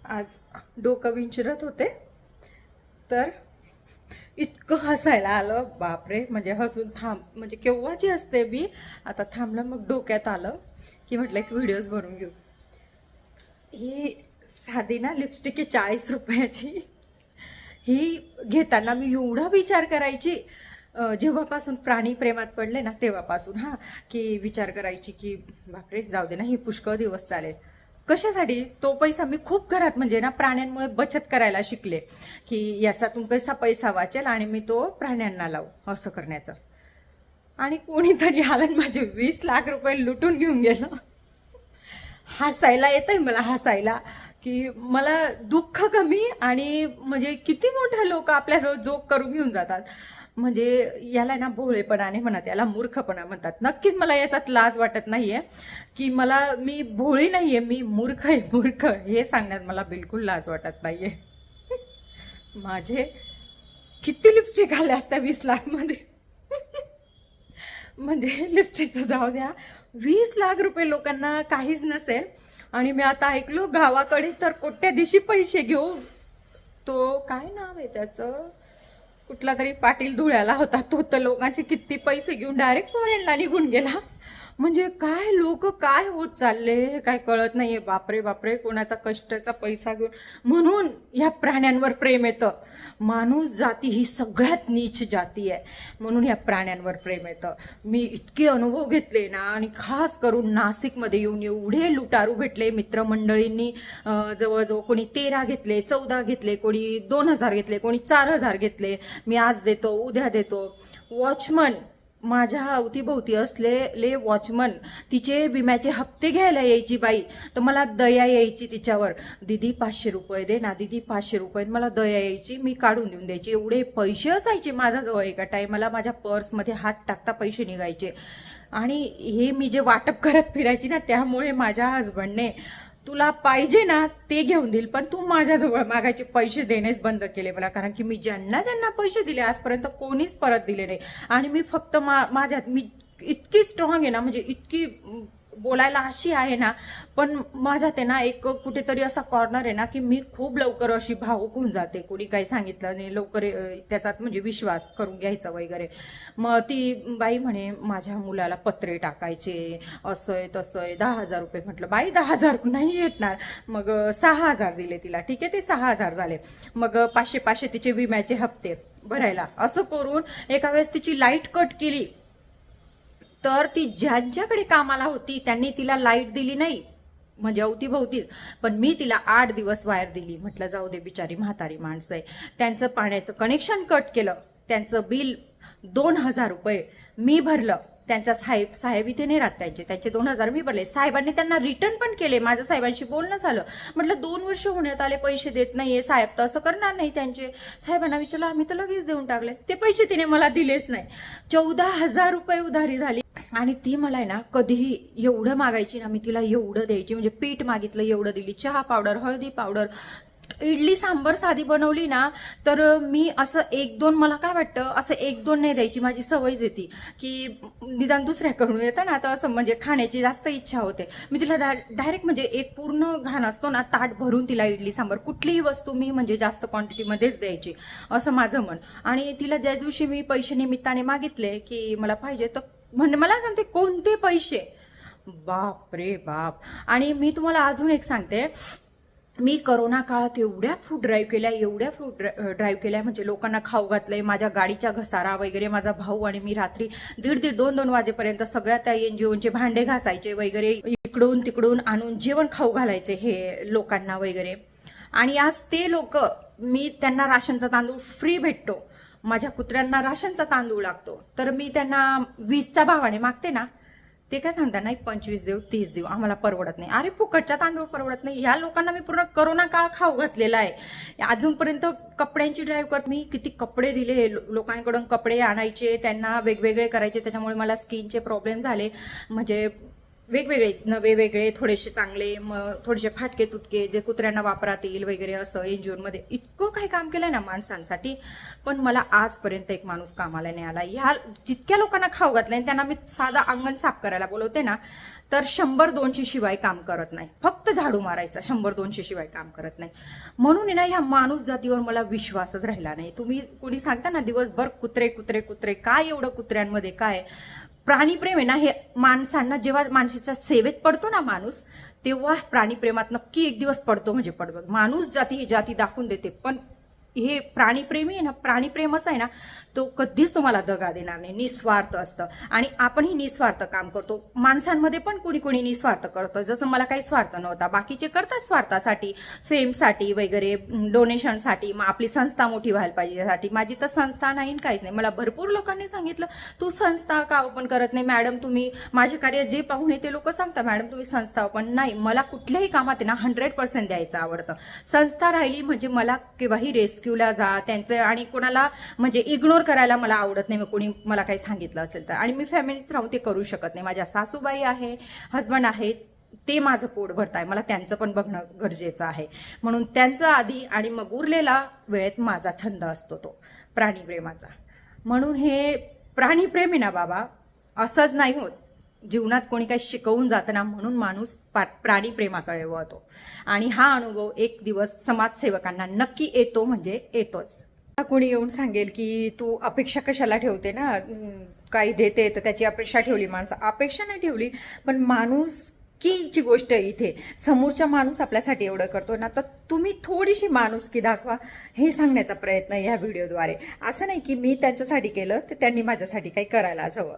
आज डोकं विंचरत होते तर इतकं हसायला आलं, बापरे. म्हणजे हसून म्हणजे केव्हाची असते मी, आता थांबलं. मग डोक्यात आलं की म्हटलं एक व्हिडिओज बनवून घेऊ. ही साधी ना लिपस्टिक आहे 40 रुपयाची. ही घेताना मी एवढा विचार करायची, जेव्हापासून प्राणी प्रेमात पडले ना तेव्हापासून, की विचार करायची की बापरे जाऊ दे ना, हे पुष्कळ दिवस चालेल. कशासाठी तो पैसा मी खूप घरात म्हणजे ना प्राण्यांमुळे बचत करायला शिकले, की याच्यातून पैसा वाचेल आणि मी तो प्राण्यांना लावू असं करण्याचं. आणि कोणीतरी आलं आणि माझे 20 लाख रुपये लुटून घेऊन गेलं. हसायला येतंय मला, हसायला की मला दुःख कमी. आणि म्हणजे किती मोठे लोक आपल्याजवळ जोक करून घेऊन जातात. म्हणजे याला ना भोळेपणाने म्हणतात, याला मूर्खपणा म्हणतात. नक्कीच मला याच्यात लाज वाटत नाहीये की मी भोळी नाहीये, मी मूर्ख आहे. मूर्ख हे सांगण्यात मला बिलकुल लाज वाटत नाहीये. माझे किती लिपस्टिक आले असत्या 20 लाख मध्ये. म्हणजे लिपस्टिकचं जाऊ द्या, 20 लाख रुपये लोकांना काहीच नसेल. आणि मी आता ऐकलो गावाकडे तर कोट्याधीशी पैसे घेऊ. तो काय नाव आहे त्याचं, कुठला तरी पाटील धुळ्याला होता तो, तर लोकांचे किती पैसे घेऊन डायरेक्ट फॉरेनला निघून गेला. म्हणजे काय लोक काय होत चालले काय कळत नाहीये. बापरे बापरे, कोणाचा कष्टाचा पैसा घेऊन. म्हणून या प्राण्यांवर प्रेम येतं. माणूस जाती ही सगळ्यात नीच जाती आहे, म्हणून या प्राण्यांवर प्रेम येतं. मी इतके अनुभव घेतले ना, आणि खास करून नाशिकमध्ये येऊन एवढे लुटारू भेटले. मित्रमंडळींनी जवळजवळ कोणी 13 घेतले, 14 घेतले, कोणी 2000 घेतले, कोणी 4000 घेतले. मी आज देतो उद्या देतो. वॉचमन, माझ्या अवतीभोवती असलेले वॉचमन, तिचे विम्याचे हप्ते घ्यायला यायची बाई, तर मला दया यायची तिच्यावर. दीदी 500 रुपये दे ना, दीदी 500 रुपये. मला दया यायची, मी काढून देऊन द्यायची. एवढे पैसे असायचे माझ्याजवळ. एका टायमाला माझ्या पर्समध्ये हात टाकता पैसे निघायचे. आणि हे मी जे वाटप करत फिरायची ना, त्यामुळे माझ्या हसबंडने तुला पाहिजे ना ते घेऊन देईल, पण तू माझ्याजवळ मागायचे पैसे देणेच बंद केले मला. कारण की मी ज्यांना ज्यांना पैसे दिले आजपर्यंत कोणीच परत दिले नाही. आणि मी फक्त माझ्यात मी इतकी स्ट्रॉंग आहे ना, म्हणजे इतकी बोलायला अशी आहे ना, पण माझ्यात आहे ना एक कुठेतरी असा कॉर्नर आहे ना, की मी खूप लवकर अशी भावूक होऊन जाते. कोणी काही सांगितलं नाही लवकर त्याचाच म्हणजे विश्वास करून घ्यायचा वगैरे. मग ती बाई म्हणे माझ्या मुलाला पत्रे टाकायचे, असंय तसंय, 10,000 रुपये. म्हटलं बाई 10,000 नाही येणार. मग 6,000 दिले तिला. ठीक आहे, ते 6,000 झाले. मग 500 तिचे विम्याचे हप्ते भरायला. असं करून एका वेळेस तिची लाईट कट केली, तर ती ज्यांच्याकडे कामाला होती त्यांनी तिला लाईट दिली नाही, म्हणजे अवतीभोवतीच. पण मी तिला 8 दिवस वायर दिली. म्हटलं जाऊ दे, बिचारी म्हातारी माणसं आहे. त्यांचं पाण्याचं कनेक्शन कट केलं, त्यांचं बिल 2,000 रुपये मी भरलं. त्यांच्या साहेब इथे नाही राहत, त्यांचे 2,000 मी भरले. साहेबांनी त्यांना रिटर्न पण केले. माझ्या साहेबांशी बोलणं झालं. म्हटलं 2 वर्ष होण्यात आले, पैसे देत नाहीये. साहेब तर असं करणार नाही. त्यांचे साहेबांना विचारलं, आम्ही तर लगेच देऊन टाकले. ते पैसे तिने मला दिलेच नाही. 14,000 रुपये उधारी झाली. आणि ती मला आहे ना कधीही एवढं मागायची ना, मी तिला एवढं द्यायची. म्हणजे पीठ मागितलं एवढं दिली, चहा पावडर, हळदी पावडर, इडली सांबर साधी बनवली ना, तर मी असं 1-2, मला काय वाटतं असं 1-2 नाही द्यायची. माझी सवयच येते की निदान दुसऱ्याकडून येतं ना, तर असं म्हणजे खाण्याची जास्त इच्छा होते. मी तिला डायरेक्ट म्हणजे एक पूर्ण घाण असतो ना ताट भरून तिला इडली सांबर, कुठलीही वस्तू मी म्हणजे जास्त क्वांटिटीमध्येच द्यायची, असं माझं मन. आणि तिला ज्या दिवशी मी पैसे निमित्ताने मागितले की मला पाहिजे, तर म्हणजे मला सांगते कोणते पैसे, बाप रे बाप. आणि मी तुम्हाला अजून एक सांगते, मी करोना काळात एवढ्या फूड ड्राईव्ह केल्या, म्हणजे लोकांना खाऊ घातलंय. माझ्या गाडीचा घसारा वगैरे माझा भाऊ आणि मी रात्री 1:30-2 वाजेपर्यंत सगळ्या त्या NGOचे भांडे घासायचे वगैरे, इकडून तिकडून आणून जेवण खाऊ घालायचे हे लोकांना वगैरे. आणि आज ते लोक, मी त्यांना राशनचा तांदूळ फ्री भेटतो, माझ्या कुत्र्यांना राशनचा तांदूळ लागतो, तर मी त्यांना 20च्या भावाने मागते ना, ते काय सांगता नाही 25 देऊ 30 देऊ, आम्हाला परवडत नाही. अरे फुकटचा तांदूळ परवडत नाही. ह्या लोकांना मी पूर्ण करोना काळ खाऊ घातलेला आहे. अजूनपर्यंत कपड्यांची ड्राईव्ह करत मी किती कपडे दिले लोकांकडून, कपडे आणायचे, त्यांना वेगवेगळे करायचे. त्याच्यामुळे मला स्किनचे प्रॉब्लेम झाले. म्हणजे वेगवेगळे नवे वेगळे, थोडेसे चांगले, मग थोडेसे फाटके तुटके, जे कुत्र्यांना वापरात येईल वगैरे, असं NGOमध्ये इतकं काही काम केलंय ना माणसांसाठी. पण मला आजपर्यंत एक माणूस कामाला नाही आला. ह्या जितक्या लोकांना खाऊ घातलंय त्यांना मी साधा अंगण साफ करायला बोलवते ना, तर 100-200 शिवाय काम करत नाही. फक्त झाडू मारायचा 100-200 शिवाय काम करत नाही. म्हणून ना ह्या माणूस जातीवर मला विश्वासच राहिला नाही. तुम्ही कोणी सांगता ना दिवसभर कुत्रे कुत्रे कुत्रे, काय एवढं कुत्र्यांमध्ये काय प्राणीप्रेम आहे ना, हे माणसांना जेव्हा माणसाच्या सेवेत पडतो ना माणूस, तेव्हा प्राणीप्रेमात नक्की एक दिवस पडतो म्हणजे पडतो. माणूस जाती ही जाती दाखवून देते, पण हे प्राणीप्रेमी आहे ना, प्राणीप्रेम असं आहे ना, तो कधीच तुम्हाला दगा देणार नाही. निस्वार्थ असतं आणि आपणही निस्वार्थ काम करतो. माणसांमध्ये पण कोणी कोणी निस्वार्थ करतं. जसं मला काही स्वार्थ नव्हता, बाकीचे करतात स्वार्थासाठी, फेमसाठी वगैरे, डोनेशनसाठी, मग आपली संस्था मोठी व्हायला पाहिजे यासाठी. माझी तर संस्था नाही काहीच नाही. मला भरपूर लोकांनी सांगितलं तू संस्था का ओपन करत नाही मॅडम, तुम्ही माझे कार्य जे पाहुणे ते लोक सांगतात मॅडम तुम्ही संस्था ओपन नाही. मला कुठल्याही कामात ना 100% द्यायचं आवडतं. संस्था राहिली म्हणजे मला केव्हाही रेस्क्यूला जा त्यांचं, आणि कोणाला म्हणजे इग्नोर करायला मला आवडत नाही. मग कोणी मला काही सांगितलं असेल तर, आणि मी फॅमिलीत राहून ते करू शकत नाही. माझ्या सासूबाई आहे, हस्बंड आहे, ते माझं पोट भरताय, मला त्यांचं पण बघणं गरजेचं आहे. म्हणून त्यांचं आधी आणि मग उरलेला वेळेत माझा छंद असतो तो प्राणीप्रेमाचा. म्हणून हे प्राणीप्रेम आहे ना बाबा, असंच नाही होत. जीवनात कोणी काही शिकवून जातं ना, म्हणून माणूस प्राणीप्रेमाकडे वळतो. आणि हा अनुभव एक दिवस समाजसेवकांना नक्की येतो म्हणजे येतोच. कोणी येऊन सांगेल की तू अपेक्षा कशाला ठेवते ना, काही देते तर त्याची अपेक्षा ठेवली. माणसं अपेक्षा नाही ठेवली, पण माणूस ची गोष्ट इथे समोरचा माणूस आपल्यासाठी एवढं करतो ना, तर तुम्ही थोडीशी माणुसकी दाखवा, हे सांगण्याचा प्रयत्न या व्हिडिओद्वारे. असं नाही की मी त्यांच्यासाठी केलं तर त्यांनी माझ्यासाठी काही करायला हवं.